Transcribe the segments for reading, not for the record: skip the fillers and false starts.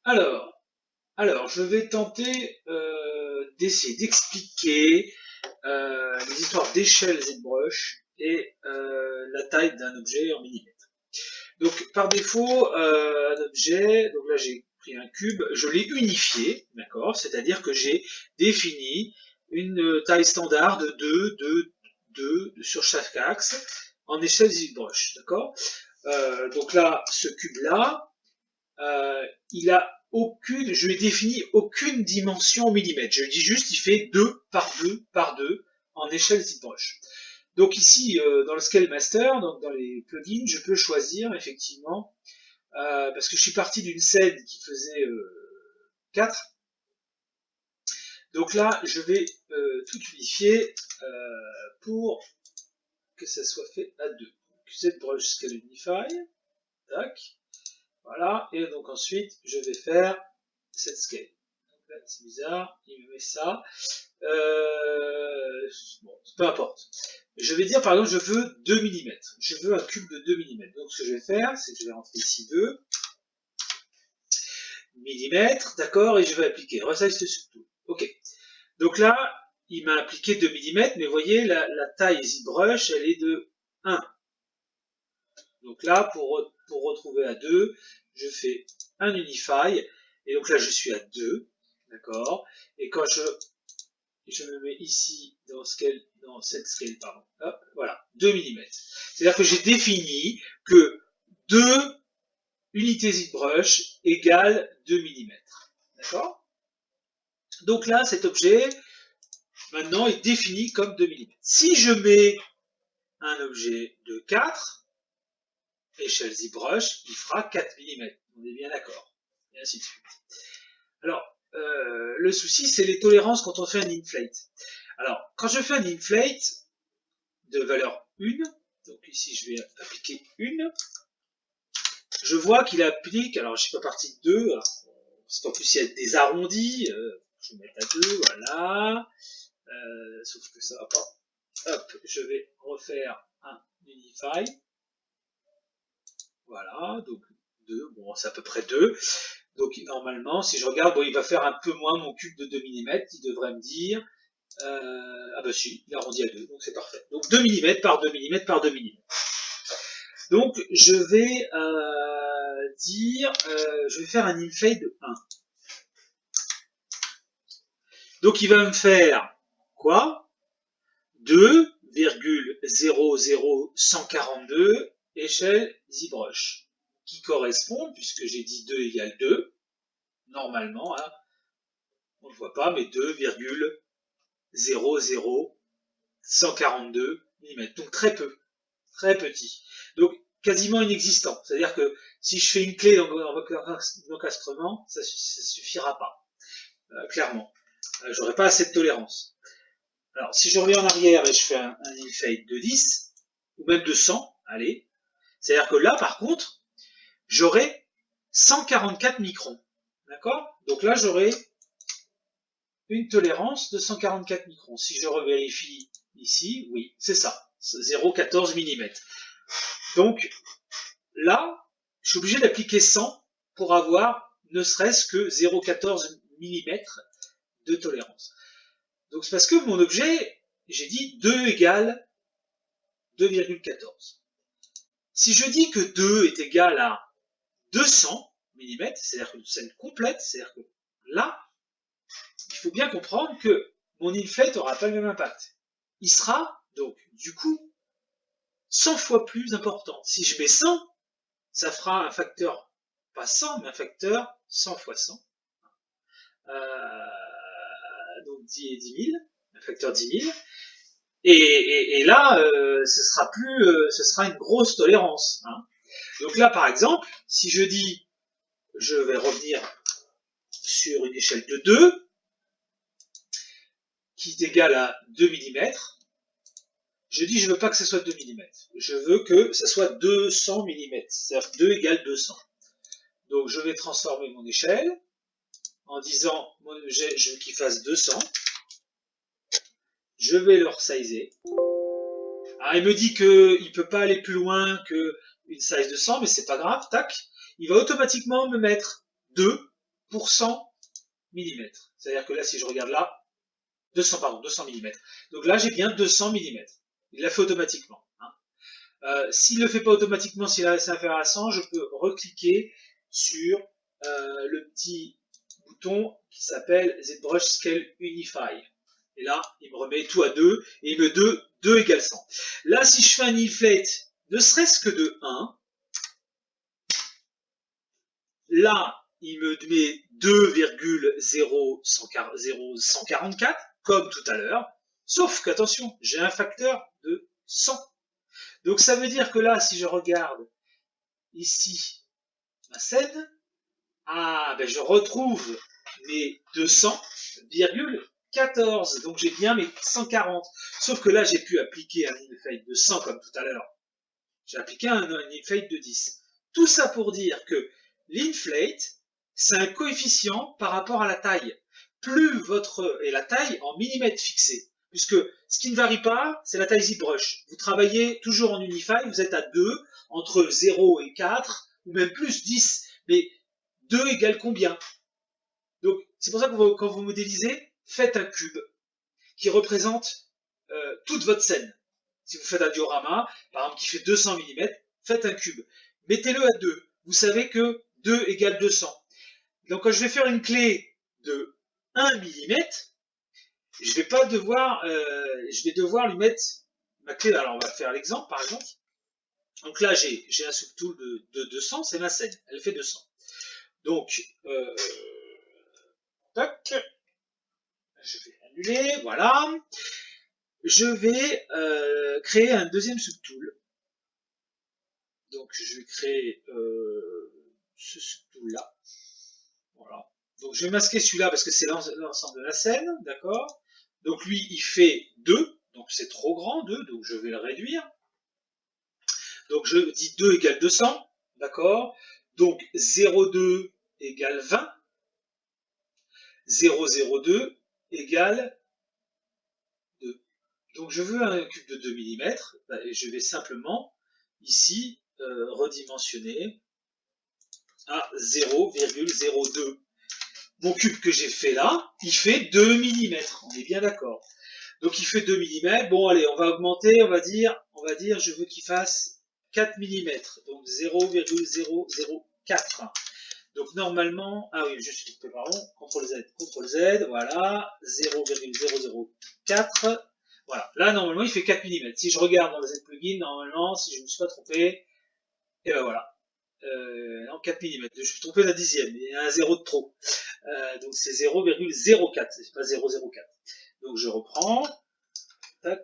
Alors, je vais tenter d'essayer d'expliquer les histoires d'échelle ZBrush et la taille d'un objet en millimètres. Donc, par défaut, un objet, donc là j'ai pris un cube, je l'ai unifié, d'accord, c'est-à-dire que j'ai défini une taille standard de 2 sur chaque axe en échelle ZBrush, d'accord. Donc là, ce cube-là, il a aucune, je lui ai défini aucune dimension en millimètres. Je dis juste, il fait 2 par 2 par 2 en échelle ZBrush. Donc ici, dans le Scale Master, donc dans les plugins, je peux choisir effectivement, parce que je suis parti d'une scène qui faisait 4. Donc là, je vais tout unifier pour que ça soit fait à 2. ZBrush Scale Unify, tac. Voilà, et donc ensuite, je vais faire cette scale. C'est bizarre, il me met ça. Bon, peu importe. Je vais dire, par exemple, je veux 2 mm. Je veux un cube de 2 mm. Donc, ce que je vais faire, c'est que je vais rentrer ici 2 mm, d'accord, et je vais appliquer Resize to Subtool. Ok. Donc là, il m'a appliqué 2 mm, mais vous voyez, la taille ZBrush, elle est de 1. Donc là, pour retrouver à 2, je fais un Unify, et donc là, je suis à 2, d'accord. Et quand je me mets ici dans cette scale, pardon, hop, voilà, 2 mm. C'est-à-dire que j'ai défini que 2 unités ZBrush égale 2 mm. D'accord. Donc là, cet objet, maintenant, est défini comme 2 mm. Si je mets un objet de 4, échelle ZBrush, il fera 4 mm. On est bien d'accord. Et ainsi de suite. Alors, le souci, c'est les tolérances quand on fait un inflate. Alors, quand je fais un inflate de valeur 1, donc ici je vais appliquer 1, je vois qu'il applique, alors je suis pas parti de 2, parce qu'en plus il y a des arrondis, je vais mettre à 2, voilà, sauf que ça va pas. Hop, je vais refaire un unify, voilà, donc 2, bon c'est à peu près 2, donc normalement si je regarde, bon il va faire un peu moins mon cube de 2 mm, il devrait me dire, ah bah si, il arrondit à 2, donc c'est parfait. Donc 2 mm par 2 mm par 2 mm. Donc je vais je vais faire un inflate de 1. Donc il va me faire quoi? 2,00142 échelle ZBrush, qui correspond, puisque j'ai dit 2 égale 2, normalement, hein, on ne le voit pas, mais 2,00142 mm. Donc très peu, très petit. Donc quasiment inexistant. C'est-à-dire que si je fais une clé d'encastrement, ça suffira pas, clairement. J'aurais pas assez de tolérance. Alors si je reviens en arrière et je fais un inflate de 10, ou même de 100, allez, c'est-à-dire que là par contre, j'aurai 144 microns. D'accord? Donc là j'aurai une tolérance de 144 microns. Si je revérifie ici, oui, c'est ça, 0,14 mm. Donc là, je suis obligé d'appliquer 100 pour avoir ne serait-ce que 0,14 mm de tolérance. Donc c'est parce que mon objet, j'ai dit 2 égale 2,14. Si je dis que 2 est égal à 200 mm, c'est-à-dire une scène complète, c'est-à-dire que là, il faut bien comprendre que mon inflate n'aura pas le même impact. Il sera donc, du coup, 100 fois plus important. Si je mets 100, ça fera un facteur, pas 100, mais un facteur 100 fois 100. Donc 10 000, un facteur 10 000. Et là, ce sera une grosse tolérance. Hein. Donc là, par exemple, si je dis, je vais revenir sur une échelle de 2, qui est égale à 2 mm, je dis, je ne veux pas que ce soit 2 mm. Je veux que ce soit 200 mm. C'est-à-dire 2 égale 200. Donc je vais transformer mon échelle en disant, mon objet, je veux qu'il fasse 200. Je vais le resizer. Alors il me dit qu'il ne peut pas aller plus loin qu'une size de 100, mais c'est pas grave, tac. Il va automatiquement me mettre 2. pour 100 mm. C'est-à-dire que là, si je regarde là, 200 mm. Donc là, j'ai bien 200 mm. Il l'a fait automatiquement. S'il ne le fait pas automatiquement, s'il c'est inférieur à 100, je peux recliquer sur le petit bouton qui s'appelle ZBrush Scale Unify. Et là, il me remet tout à 2, et il me donne 2 égale 100. Là, si je fais un inflate, ne serait-ce que de 1, là, il me met 2,0144, comme tout à l'heure, sauf qu'attention, j'ai un facteur de 100. Donc ça veut dire que là, si je regarde ici ma scène, ben je retrouve mes 200,14. Donc j'ai bien mes 140. Sauf que là, j'ai pu appliquer un inflate de 100 comme tout à l'heure. J'ai appliqué un inflate de 10. Tout ça pour dire que l'inflate, c'est un coefficient par rapport à la taille. Plus et la taille en millimètres fixés. Puisque ce qui ne varie pas, c'est la taille ZBrush. Vous travaillez toujours en Unify, vous êtes à 2, entre 0 et 4, ou même plus 10. Mais 2 égale combien? Donc, c'est pour ça que quand vous modélisez, faites un cube qui représente toute votre scène. Si vous faites un diorama, par exemple, qui fait 200 mm, faites un cube. Mettez-le à 2. Vous savez que 2 égale 200. Donc, quand je vais faire une clé de 1 mm, je vais devoir lui mettre ma clé. Alors, on va faire l'exemple, par exemple. Donc là, j'ai un subtool de 200, c'est ma scène. Elle fait 200. Donc, tac. Je vais annuler, voilà. Je vais créer un deuxième subtool. Donc, je vais créer ce subtool-là. Voilà. Donc, je vais masquer celui-là parce que c'est l'ensemble de la scène, d'accord? Donc, lui, il fait 2, donc c'est trop grand, 2, donc je vais le réduire. Donc, je dis 2 égale 200, d'accord? Donc, 0,2 égale 20. 0,02 égale 2. Donc, je veux un cube de 2 mm, et je vais simplement, ici, redimensionner à 0,02. Mon cube que j'ai fait là, il fait 2 mm. On est bien d'accord. Donc il fait 2 mm. Bon, allez, on va augmenter, on va dire, je veux qu'il fasse 4 mm. Donc 0,004. Donc normalement, ah oui, je suis trompé, pardon. CTRL Z, voilà, 0,004. Voilà, là normalement il fait 4 mm. Si je regarde dans le Z-plugin, normalement, si je ne me suis pas trompé, et ben voilà. Non, 4 mm. Je suis trompé d'un dixième, il y a un 0 de trop. Donc c'est 0,04, c'est pas 0,04. Donc je reprends. Tac.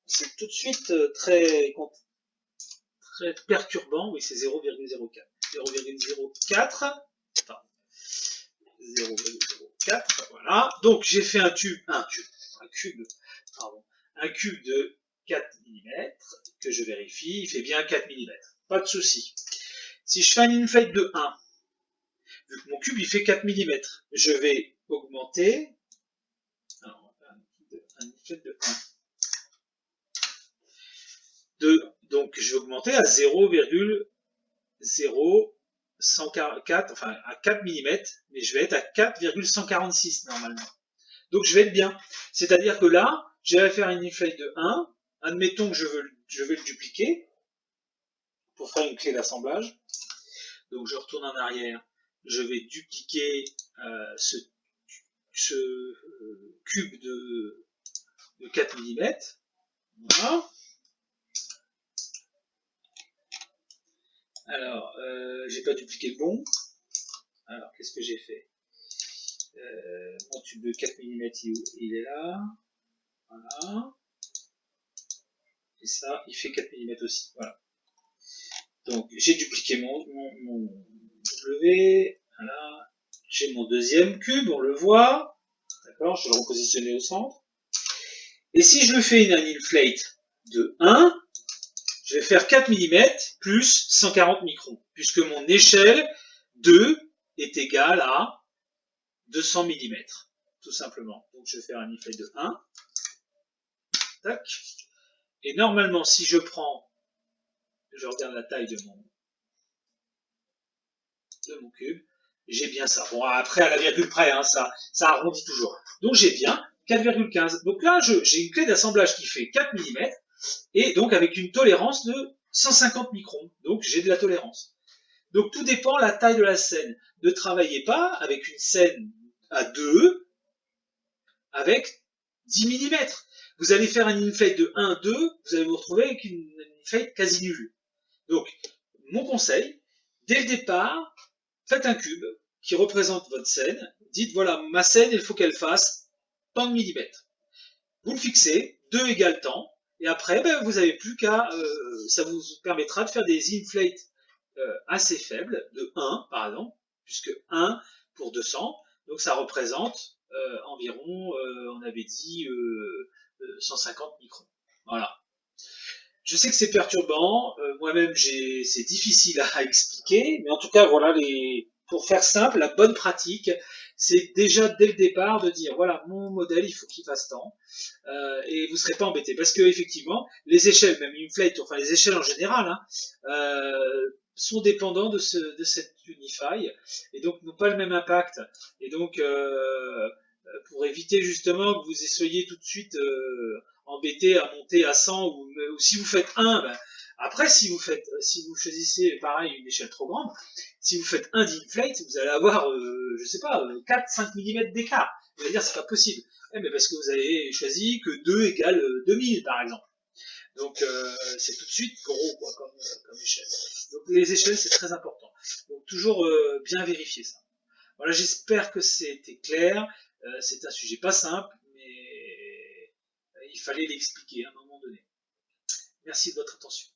C'est tout de suite très perturbant. Oui, c'est 0,04. 0,04. Enfin, 0,04. Voilà. Donc j'ai fait un cube de 4 mm que je vérifie. Il fait bien 4 mm. Pas de souci. Si je fais un inflate de 1, vu que mon cube il fait 4 mm, je vais augmenter. Alors, on va faire un inflate de 1. Donc je vais augmenter à 0,0104, enfin à 4 mm, mais je vais être à 4,146 normalement. Donc je vais être bien. C'est-à-dire que là, je vais faire une inflate de 1. Admettons que je vais le dupliquer pour faire une clé d'assemblage. Donc je retourne en arrière. Je vais dupliquer ce cube de 4 mm. Voilà. Alors, j'ai pas dupliqué le bon. Alors, qu'est-ce que j'ai fait? Mon tube de 4 mm, il est là. Voilà. Et ça, il fait 4 mm aussi. Voilà. Donc, j'ai dupliqué mon W. Voilà. J'ai mon deuxième cube, on le voit. D'accord, je vais le repositionner au centre. Et si je le fais une inflate de 1, je vais faire 4 mm plus 140 microns, puisque mon échelle 2 est égale à 200 mm, tout simplement. Donc je vais faire un inflate de 1. Tac. Et normalement, si je regarde la taille de mon cube, J'ai bien ça. Bon, après, à la virgule près, hein, ça arrondit toujours. Donc, j'ai bien 4,15. Donc là, j'ai une clé d'assemblage qui fait 4 mm, et donc avec une tolérance de 150 microns. Donc, j'ai de la tolérance. Donc, tout dépend de la taille de la scène. Ne travaillez pas avec une scène à 2 avec 10 mm. Vous allez faire un inflate de 1-2, vous allez vous retrouver avec une inflate quasi nulle. Donc, mon conseil, dès le départ, faites un cube qui représente votre scène. Dites, voilà, ma scène, il faut qu'elle fasse tant de millimètres. Vous le fixez, 2 égale temps, et après, ben, vous n'avez plus qu'à, ça vous permettra de faire des inflates assez faibles, de 1 par exemple, puisque 1 pour 200, donc ça représente environ, on avait dit 150 microns. Voilà. Je sais que c'est perturbant, moi-même c'est difficile à expliquer, mais en tout cas voilà pour faire simple, la bonne pratique, c'est déjà dès le départ de dire voilà mon modèle il faut qu'il fasse tant, et vous ne serez pas embêté parce que effectivement les échelles, même Inflate, enfin les échelles en général, hein, sont dépendants de cette Unify et donc n'ont pas le même impact. Et donc pour éviter justement que vous soyez tout de suite embêté à monter à 100 ou si vous faites 1, ben, après si vous choisissez pareil une échelle trop grande, si vous faites 1 d'inflate, vous allez avoir je sais pas 4-5 mm d'écart. Vous allez dire c'est pas possible. Ouais, mais parce que vous avez choisi que 2 égale 2000 par exemple. Donc c'est tout de suite gros quoi, comme échelle. Donc les échelles c'est très important. Donc toujours bien vérifier ça. Voilà, j'espère que c'était clair. C'est un sujet pas simple, mais il fallait l'expliquer à un moment donné. Merci de votre attention.